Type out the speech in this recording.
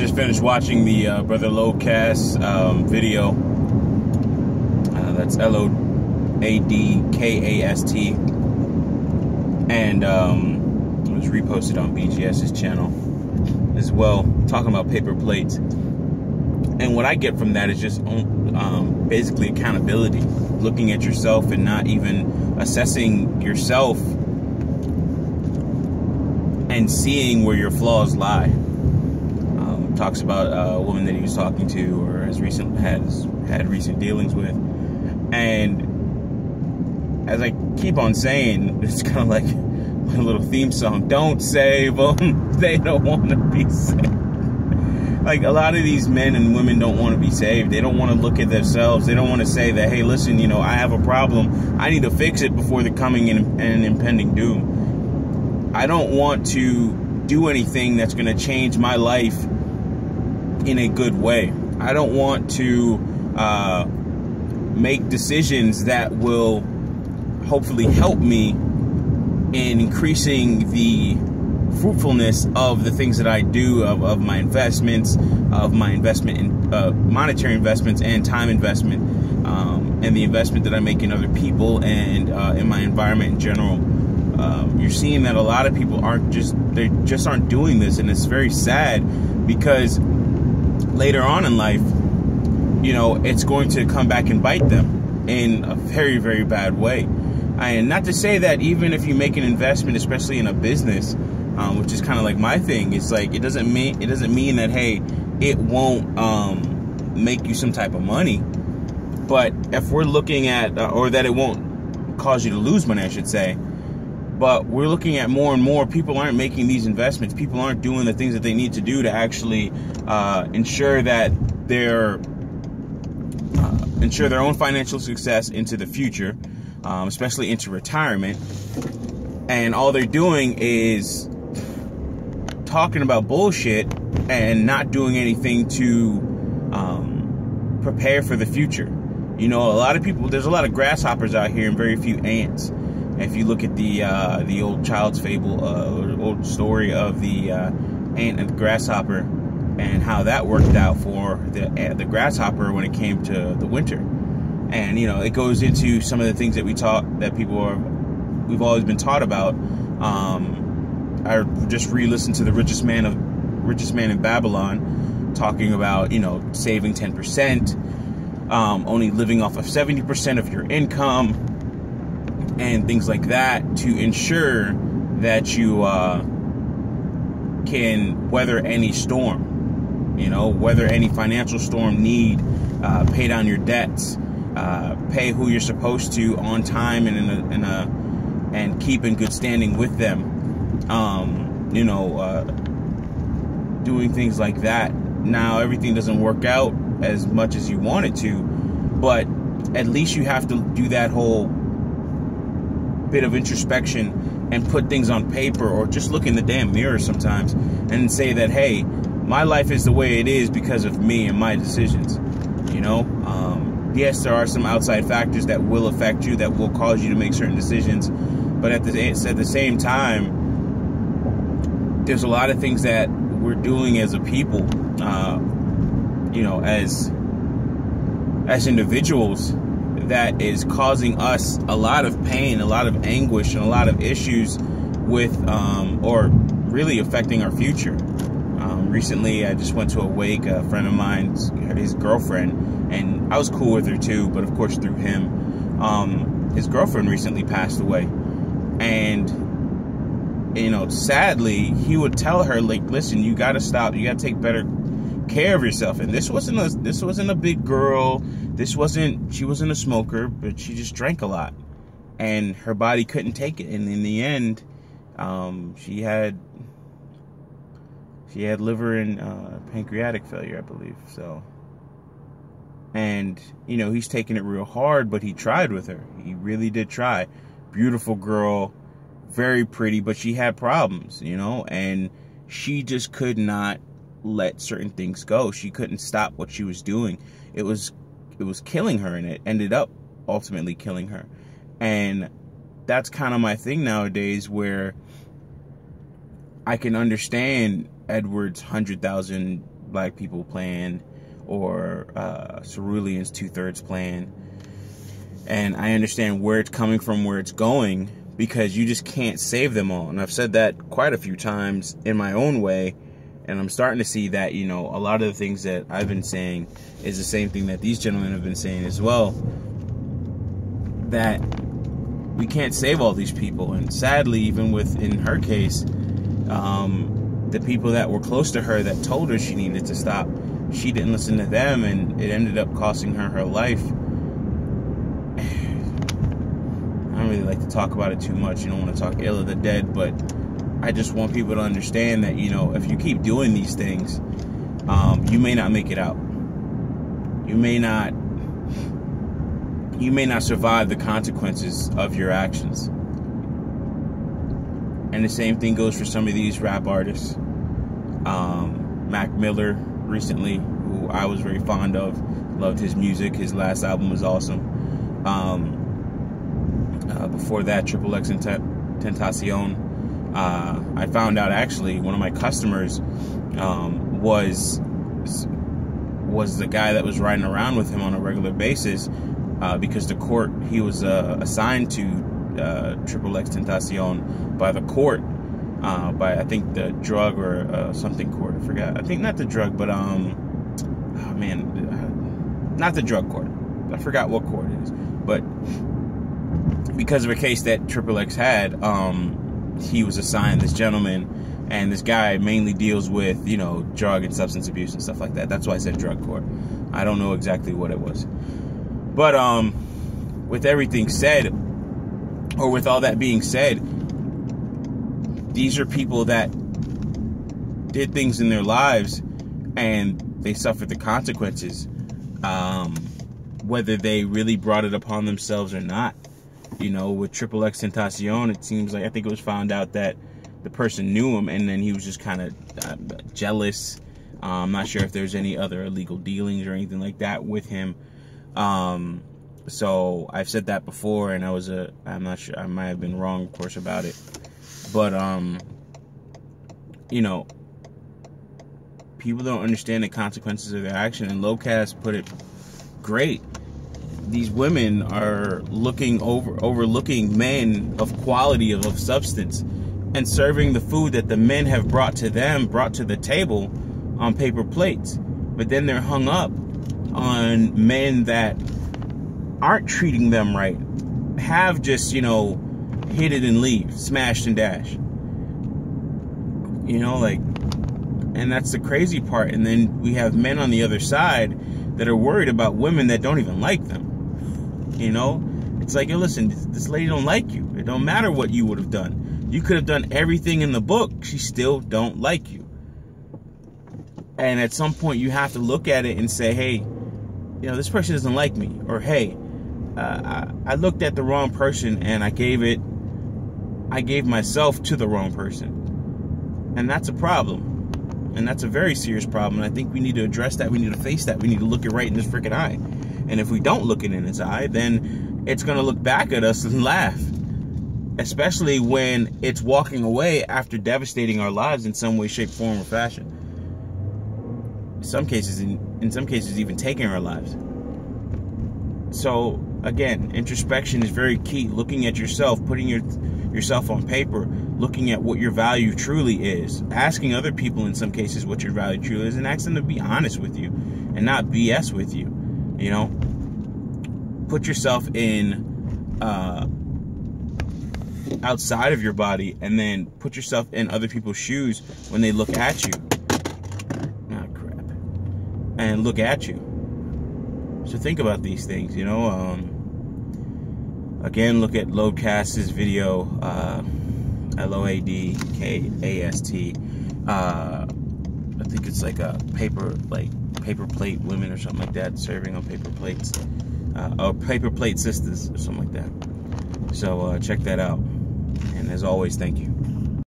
just finished watching the Brother Lodcast video. That's Lodkast, and it was reposted on BGS's channel as well, talking about paper plates. And what I get from that is just basically accountability, looking at yourself and not even assessing yourself and seeing where your flaws lie. Talks about a woman that he was talking to, or had recent dealings with, and as I keep on saying, it's kind of like my little theme song: don't save them, they don't want to be saved. Like, a lot of these men and women don't want to be saved. They don't want to look at themselves. They don't want to say that, hey, listen, you know, I have a problem, I need to fix it before the coming and impending doom. I don't want to do anything that's going to change my life in a good way. I don't want to make decisions that will hopefully help me in increasing the fruitfulness of the things that I do, of my investments, of my investment in monetary investments and time investment, and the investment that I make in other people and in my environment in general. You're seeing that a lot of people aren't doing this, and it's very sad, because later on in life, you know, it's going to come back and bite them in a very, very bad way. And not to say that even if you make an investment, especially in a business, which is kind of like my thing, it's like, it doesn't mean that, hey, it won't make you some type of money. But if we're looking at, or that it won't cause you to lose money, I should say. But we're looking at more and more people aren't making these investments. People aren't doing the things that they need to do to actually ensure that ensure their own financial success into the future, especially into retirement. And all they're doing is talking about bullshit and not doing anything to prepare for the future. You know, a lot of people, there's a lot of grasshoppers out here and very few ants. If you look at the old child's fable, old story of the ant and the grasshopper, and how that worked out for the grasshopper when it came to the winter. And, you know, it goes into some of the things that we've always been taught about. I just re-listened to the richest man in Babylon, talking about, you know, saving 10%, only living off of 70% of your income, and things like that, to ensure that you can weather any storm, you know, weather any financial storm need, pay down your debts, pay who you're supposed to on time and and keep in good standing with them, you know, doing things like that. Now, everything doesn't work out as much as you want it to, but at least you have to do that whole bit of introspection and put things on paper, or just look in the damn mirror sometimes and say that, hey, my life is the way it is because of me and my decisions. You know, yes, there are some outside factors that will affect you, that will cause you to make certain decisions, but at the same time, there's a lot of things that we're doing as a people, you know, as individuals, that is causing us a lot of pain, a lot of anguish, and a lot of issues with, or really affecting our future. Recently, I just went to a wake. A friend of mine, his girlfriend, and I was cool with her too, but of course through him, his girlfriend recently passed away. And, you know, sadly, he would tell her, like, listen, you got to stop. You got to take better care of yourself. And this wasn't a big girl. She wasn't a smoker, but she just drank a lot, and her body couldn't take it. And in the end, she had liver and pancreatic failure, I believe. So, and, you know, he's taking it real hard, but he tried with her. He really did try. Beautiful girl, very pretty, but she had problems, you know, and she just could not let certain things go. She couldn't stop what she was doing. It was killing her, and it ended up ultimately killing her. And that's kind of my thing nowadays, where I can understand Edward's $100,000 Black People Plan or Cerulean's 2/3 plan. And I understand where it's coming from, where it's going, because you just can't save them all. And I've said that quite a few times in my own way. And I'm starting to see that, you know, a lot of the things that I've been saying is the same thing that these gentlemen have been saying as well. That we can't save all these people. And sadly, even in her case, the people that were close to her that told her she needed to stop, she didn't listen to them, and it ended up costing her life. I don't really like to talk about it too much. You don't want to talk ill of the dead, but I just want people to understand that, you know, if you keep doing these things, you may not make it out. You may not survive the consequences of your actions. And the same thing goes for some of these rap artists. Mac Miller recently, who I was very fond of, loved his music. His last album was awesome. Before that, XXXTentacion. I found out actually one of my customers was the guy that was riding around with him on a regular basis, because the court, he was assigned to XXXTentacion by the court, by I think the drug or something court, I forgot. I think not the drug, but not the drug court. I forgot what court it is, but because of a case that XXX had, he was assigned this gentleman, and this guy mainly deals with, you know, drug and substance abuse and stuff like that. That's why I said drug court. I don't know exactly what it was. But with everything said, or with all that being said, these are people that did things in their lives and they suffered the consequences, whether they really brought it upon themselves or not. You know, with XXXTentacion, it seems like, I think it was found out that the person knew him, and then he was just kind of jealous. I'm not sure if there's any other illegal dealings or anything like that with him. So I've said that before, and I'm not sure, I might have been wrong, of course, about it. But, you know, people don't understand the consequences of their action, and Locast put it great. These women are overlooking men of quality, of substance, and serving the food that the men have brought to the table on paper plates. But then they're hung up on men that aren't treating them right, have just, you know, hit it and leave, smashed and dash. You know, like, and that's the crazy part. And then we have men on the other side that are worried about women that don't even like them. You know, it's like, yo, listen, this lady don't like you. It don't matter what you would have done. You could have done everything in the book. She still don't like you. And at some point, you have to look at it and say, hey, you know, this person doesn't like me. Or, hey, I looked at the wrong person and I gave myself to the wrong person. And that's a problem. And that's a very serious problem. And I think we need to address that. We need to face that. We need to look it right in this freaking eye. And if we don't look it in its eye, then it's going to look back at us and laugh. Especially when it's walking away after devastating our lives in some way, shape, form, or fashion. In some cases, even taking our lives. So, again, introspection is very key. Looking at yourself, putting yourself on paper, looking at what your value truly is. Asking other people in some cases what your value truly is, and ask them to be honest with you and not BS with you. You know, put yourself in outside of your body, and then put yourself in other people's shoes when they look at you. Ah, crap. And look at you. So think about these things, you know. Again, look at Loadcast's video, Loadkast. I think it's like a paper plate women or something like that, serving on paper plates, or paper plate sisters or something like that. So check that out, and as always, thank you.